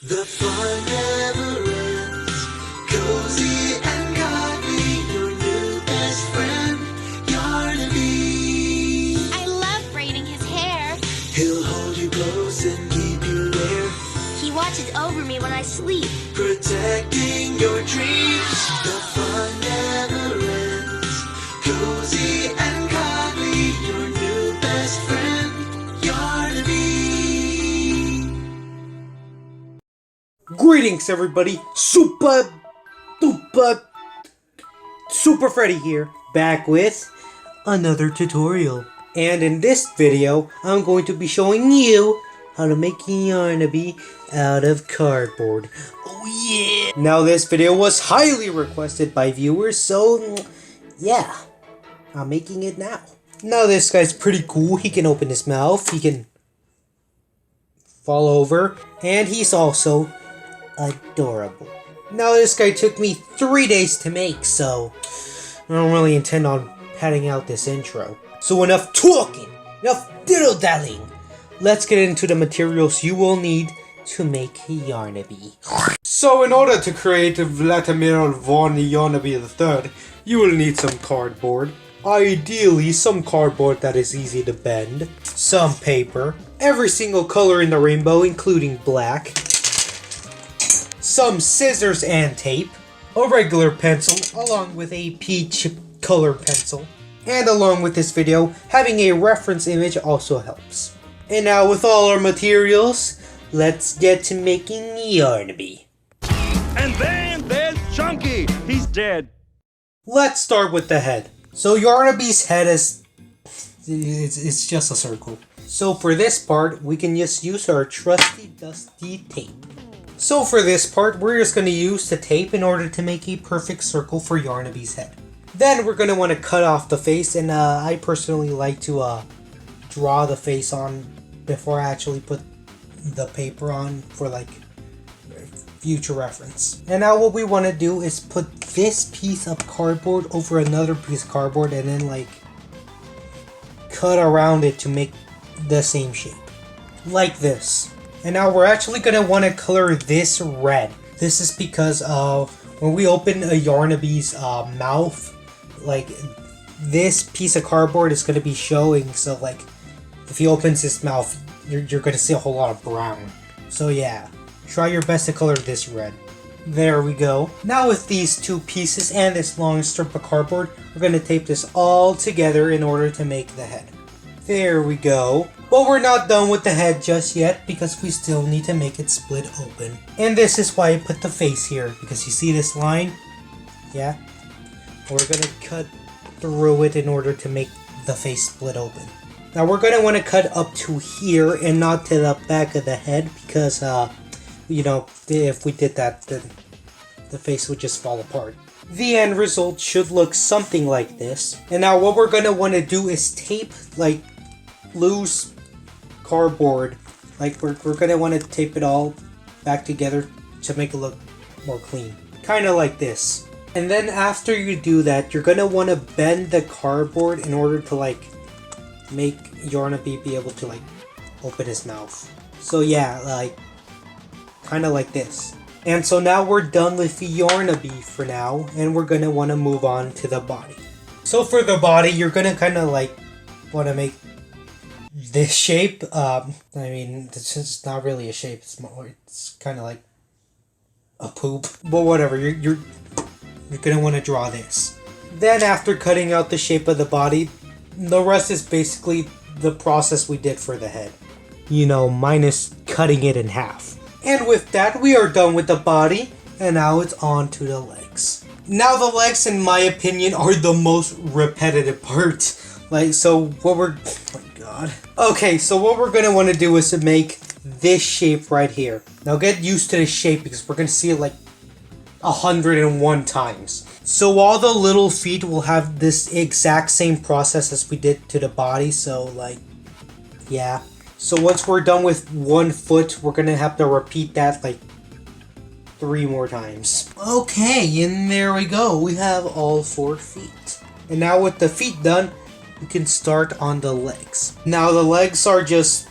The fun never ends, cozy and cuddly, your new best friend, Yarnaby. I love braiding his hair. He'll hold you close and keep you there, He watches over me when I sleep. protecting your dreams. The fun never ends, cozy and cuddly, your new best friend, Yarnaby. Greetings everybody, Super Freddy here, back with another tutorial. And in this video, I'm going to be showing you how to make a Yarnaby out of cardboard. Oh yeah! Now this video was highly requested by viewers, so yeah, I'm making it now. Now this guy's pretty cool. He can open his mouth, he can fall over, and he's also adorable. Now this guy took me 3 days to make, so I don't really intend on padding out this intro. So enough talking, enough diddle-dallying. Let's get into the materials you will need to make Yarnaby. So in order to create Vladimir von Yarnaby III, you will need some cardboard. Ideally, some cardboard that is easy to bend. Some paper. Every single color in the rainbow, including black. Some scissors and tape, a regular pencil along with a peach color pencil, and along with this video, having a reference image also helps. And now with all our materials, let's get to making Yarnaby. And then there's Chunky! He's dead. Let's start with the head. So Yarnaby's head is it's just a circle. So for this part, we can just use our trusty dusty tape. So for this part, we're just going to use the tape in order to make a perfect circle for Yarnaby's head. Then we're going to want to cut off the face, and I personally like to draw the face on before I actually put the paper on for like future reference. And now what we want to do is put this piece of cardboard over another piece of cardboard and then like cut around it to make the same shape. Like this. And now we're actually going to want to color this red. This is because when we open a Yarnaby's mouth, like this piece of cardboard is going to be showing. So like if he opens his mouth, you're going to see a whole lot of brown. So yeah, try your best to color this red. There we go. Now with these two pieces and this long strip of cardboard, we're going to tape this all together in order to make the head. There we go. But we're not done with the head just yet because we still need to make it split open. And this is why I put the face here, because you see this line? Yeah? We're gonna cut through it in order to make the face split open. Now we're gonna want to cut up to here and not to the back of the head because, you know, if we did that, then the face would just fall apart. The end result should look something like this. And now what we're gonna want to do is tape like loose cardboard, like we're gonna want to tape it all back together to make it look more clean, kind of like this. And then after you do that, you're gonna want to bend the cardboard in order to like make Yarnaby be able to like open his mouth. So yeah, like kind of like this. And so now we're done with the Yarnaby for now, and we're gonna want to move on to the body. So for the body, you're gonna kind of like want to make this shape. I mean, it's just not really a shape. It's kind of like a poop. But whatever. You're gonna want to draw this. Then after cutting out the shape of the body, the rest is basically the process we did for the head. You know, minus cutting it in half. And with that, we are done with the body, and now it's on to the legs. Now the legs, in my opinion, are the most repetitive part. Like, so what we're... Oh my god. Okay, so what we're gonna want to do is to make this shape right here. Now get used to this shape because we're gonna see it like 101 times. So all the little feet will have this exact same process as we did to the body, so like, yeah. So once we're done with one foot, we're gonna have to repeat that like 3 more times. Okay, and there we go. We have all 4 feet. And now with the feet done, we can start on the legs. Now the legs are just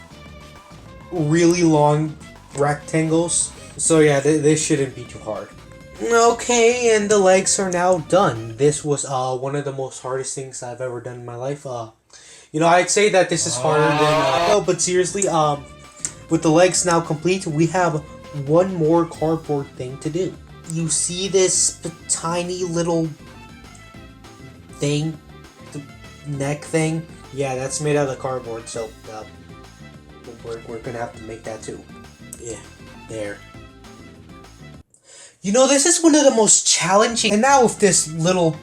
really long rectangles So yeah, this shouldn't be too hard. Okay, and the legs are now done. This was one of the most hardest things I've ever done in my life. I'd say that this is harder than no, but seriously, with the legs now complete, we have one more cardboard thing to do. You see this tiny little thing, the neck thing? Yeah, that's made out of cardboard, so we're gonna have to make that too. Yeah, there. This is one of the most challenging. And now with this little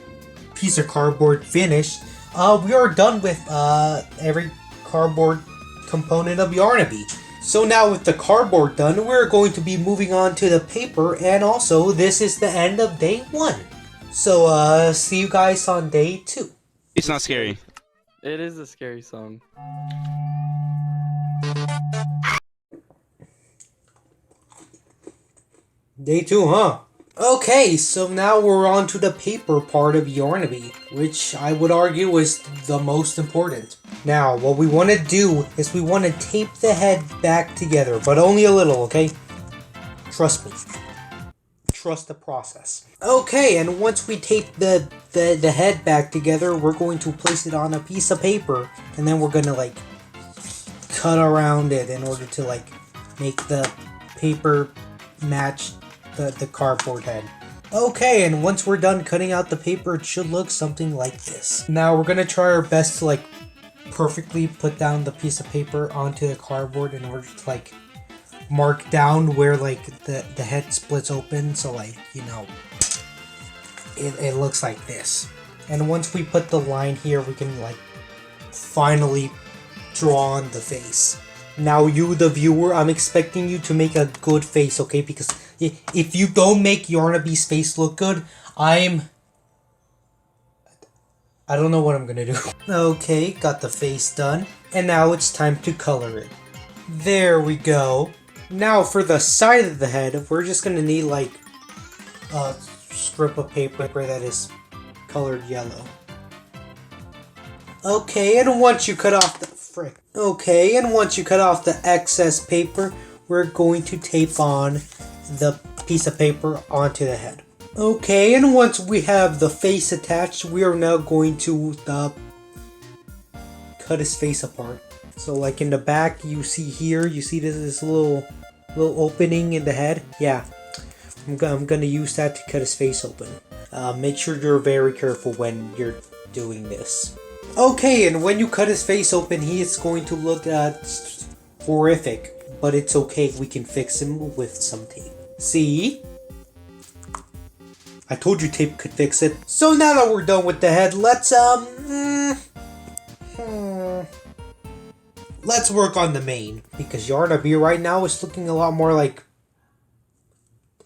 piece of cardboard finished, we are done with every cardboard component of Yarnaby. So now with the cardboard done, we're going to be moving on to the paper, and also this is the end of day 1. So see you guys on day 2. It's not scary. It is a scary song. Day 2, huh? Okay, so now we're on to the paper part of Yarnaby, which I would argue is the most important. Now, what we want to do is we want to tape the head back together, but only a little, okay? Trust me. Trust the process. Okay, and once we tape the head back together, we're going to place it on a piece of paper, and then we're going to, cut around it in order to, make the paper match the cardboard head. Okay, and once we're done cutting out the paper, it should look something like this. Now we're gonna try our best to perfectly put down the piece of paper onto the cardboard in order to mark down where the head splits open, so it looks like this. And once we put the line here, we can finally draw on the face. Now you, the viewer, I'm expecting you to make a good face, okay? Because if you don't make Yarnaby's face look good, I don't know what I'm gonna do. Okay, got the face done. And now it's time to color it. There we go. Now for the side of the head, we're just gonna need a strip of paper that is colored yellow. Okay, and once you cut off the excess paper, we're going to tape on the piece of paper onto the head. Okay, and once we have the face attached, we are now going to cut his face apart. So in the back, you see here, you see this little opening in the head? Yeah, I'm gonna use that to cut his face open. Make sure you're very careful when you're doing this. Okay, and when you cut his face open, he is going to look horrific. But it's okay, we can fix him with some tape. See? I told you tape could fix it. So now that we're done with the head, let's work on the mane. Because Yarnaby right now is looking a lot more like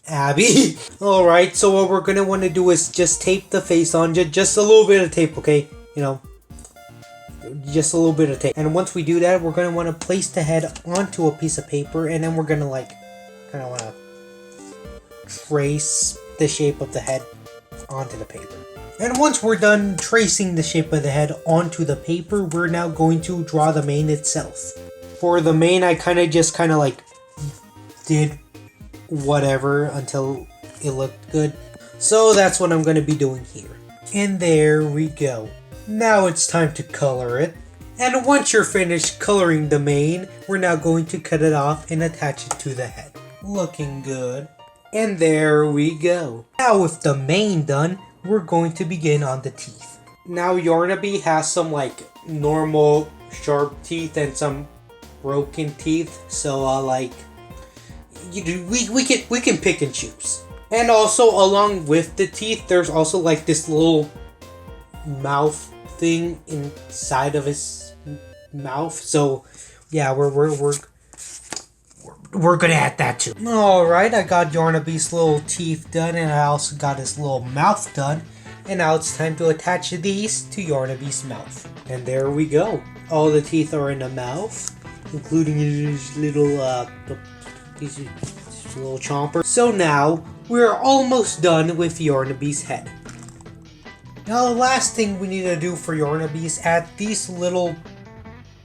Abby. Alright, so what we're gonna want to do is just tape the face on. Just a little bit of tape, okay? Just a little bit of tape. And once we do that, we're going to want to place the head onto a piece of paper, and then we're going to kind of want to trace the shape of the head onto the paper. And once we're done tracing the shape of the head onto the paper, we're now going to draw the mane itself. For the mane, I kind of did whatever until it looked good. So that's what I'm going to be doing here. And there we go. Now it's time to color it. And once you're finished coloring the mane, we're now going to cut it off and attach it to the head. Looking good. And there we go. Now with the mane done, we're going to begin on the teeth. Now Yarnaby has some normal sharp teeth and some broken teeth. So we can pick and choose. And also along with the teeth, there's also this little mouth thing inside of his mouth. So yeah, we're gonna add that too. Alright, I got Yarnaby's little teeth done, and I also got his little mouth done. And now it's time to attach these to Yarnaby's mouth. And there we go. All the teeth are in the mouth, including his little his little chomper. So now we're almost done with Yarnaby's head. Now the last thing we need to do for Yarnaby is add these little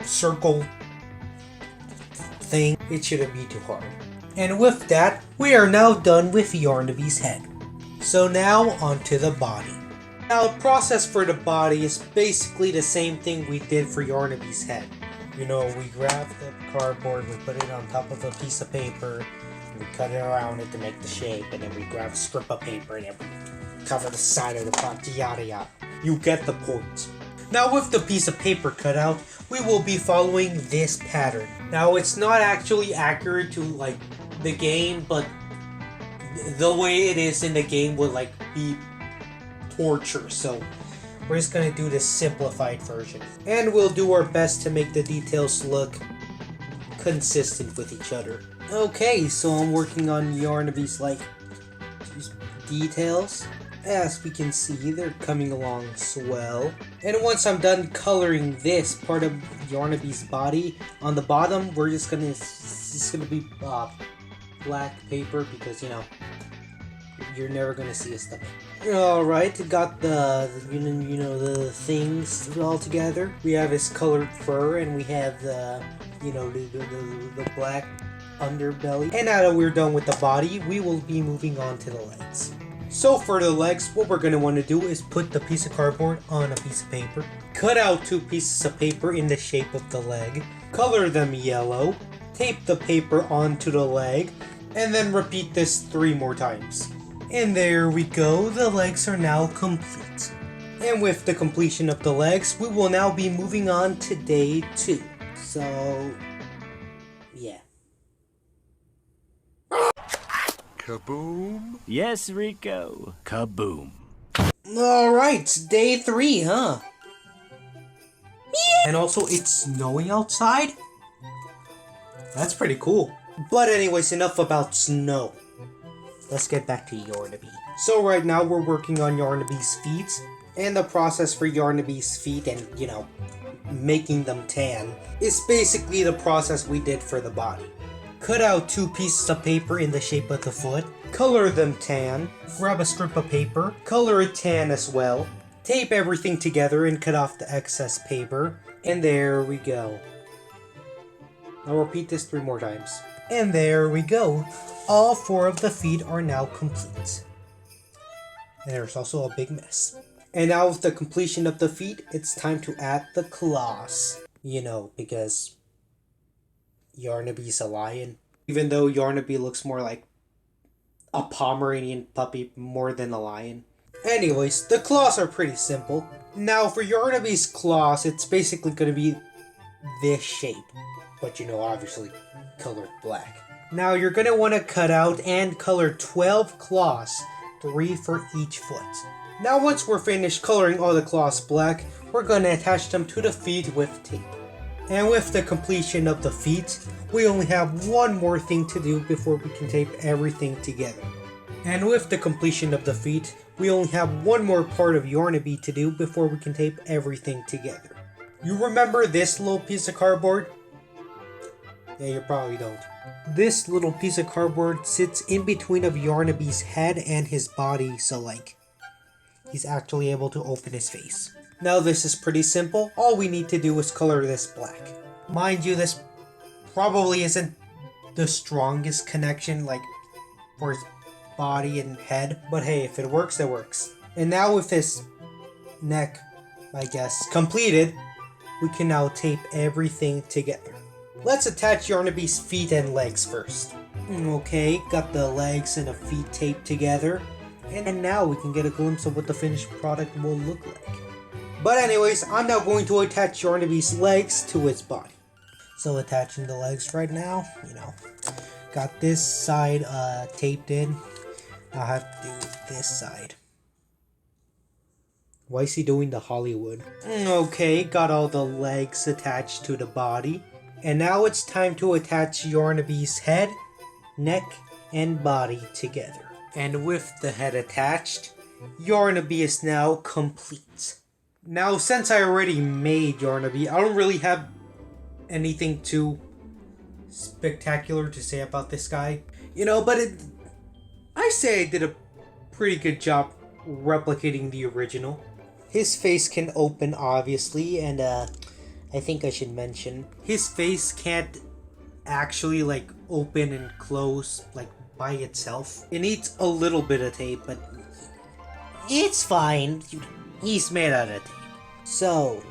circle thing. It shouldn't be too hard. And with that, we are now done with Yarnaby's head. So now onto the body. Now the process for the body is basically the same thing we did for Yarnaby's head. You know, we grab the cardboard, we put it on top of a piece of paper, and we cut it around it to make the shape, and then we grab a strip of paper and then we cover the side of the pot, yada yada. You get the point. Now with the piece of paper cut out, we will be following this pattern. Now it's not actually accurate to like the game, but the way it is in the game would like be torture, so we're just gonna do this simplified version. And we'll do our best to make the details look consistent with each other. Okay, so I'm working on Yarnaby's like details. As we can see, they're coming along swell. And once I'm done coloring this part of Yarnaby's body, on the bottom, we're just gonna, it's just gonna be black paper because, you know, you're never gonna see a stuff. Alright, got the, you know, the things all together. We have his colored fur and we have the, you know, the black underbelly. And now that we're done with the body, we will be moving on to the legs. So for the legs, what we're going to want to do is put the piece of cardboard on a piece of paper, cut out 2 pieces of paper in the shape of the leg, color them yellow, tape the paper onto the leg, and then repeat this 3 more times. And there we go, the legs are now complete. And with the completion of the legs, we will now be moving on to day 2. So, yeah. Kaboom! Yes, Rico. Kaboom. Alright, day 3, huh? And also, it's snowing outside? That's pretty cool. But anyways, enough about snow. Let's get back to Yarnaby. So right now, we're working on Yarnaby's feet. And the process for Yarnaby's feet and, you know, making them tan is basically the process we did for the body. Cut out 2 pieces of paper in the shape of the foot, color them tan, grab a strip of paper, color it tan as well, tape everything together and cut off the excess paper, and there we go. I'll repeat this 3 more times. And there we go. All 4 of the feet are now complete. And there's also a big mess. And now with the completion of the feet, it's time to add the claws. You know, because Yarnaby's a lion. Even though Yarnaby looks more like a Pomeranian puppy more than a lion. Anyways, the claws are pretty simple. Now for Yarnaby's claws, it's basically going to be this shape. But you know, obviously colored black. Now you're going to want to cut out and color 12 claws, 3 for each foot. Now once we're finished coloring all the claws black, we're going to attach them to the feet with tape. And with the completion of the feet, we only have one more thing to do before we can tape everything together. And with the completion of the feet, we only have one more part of Yarnaby to do before we can tape everything together. You remember this little piece of cardboard? Yeah, you probably don't. This little piece of cardboard sits in between of Yarnaby's head and his body, so like, he's actually able to open his face. Now this is pretty simple. All we need to do is color this black. Mind you, this probably isn't the strongest connection like for his body and head, but hey, if it works, it works. And now with his neck, I guess, completed, we can now tape everything together. Let's attach Yarnaby's feet and legs first. Okay, got the legs and the feet taped together. And now we can get a glimpse of what the finished product will look like. But anyways, I'm now going to attach Yarnaby's legs to his body. So attaching the legs right now, you know, got this side taped in. Now I have to do this side. Why is he doing the Hollywood? Okay, got all the legs attached to the body. And now it's time to attach Yarnaby's head, neck, and body together. And with the head attached, Yarnaby is now complete. Now, since I already made Yarnaby, I don't really have anything too spectacular to say about this guy. You know, but I say I did a pretty good job replicating the original. His face can open, obviously, and I think I should mention, his face can't actually like open and close like by itself. It needs a little bit of tape, but it's fine. He's made out of tape. So,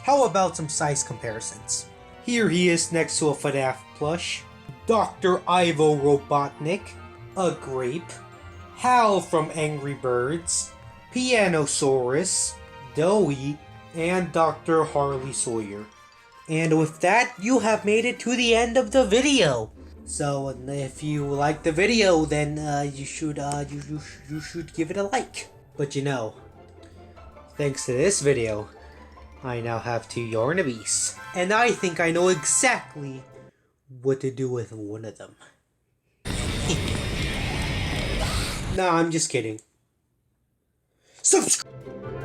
how about some size comparisons? Here he is next to a FNAF plush, Dr. Ivo Robotnik, a grape, Hal from Angry Birds, Pianosaurus, Dowie, and Dr. Harley Sawyer. And with that, you have made it to the end of the video. So if you like the video, then you should give it a like. But you know, thanks to this video, I now have 2 Yarnabys, and I think I know exactly what to do with one of them. Nah, I'm just kidding. Subscribe.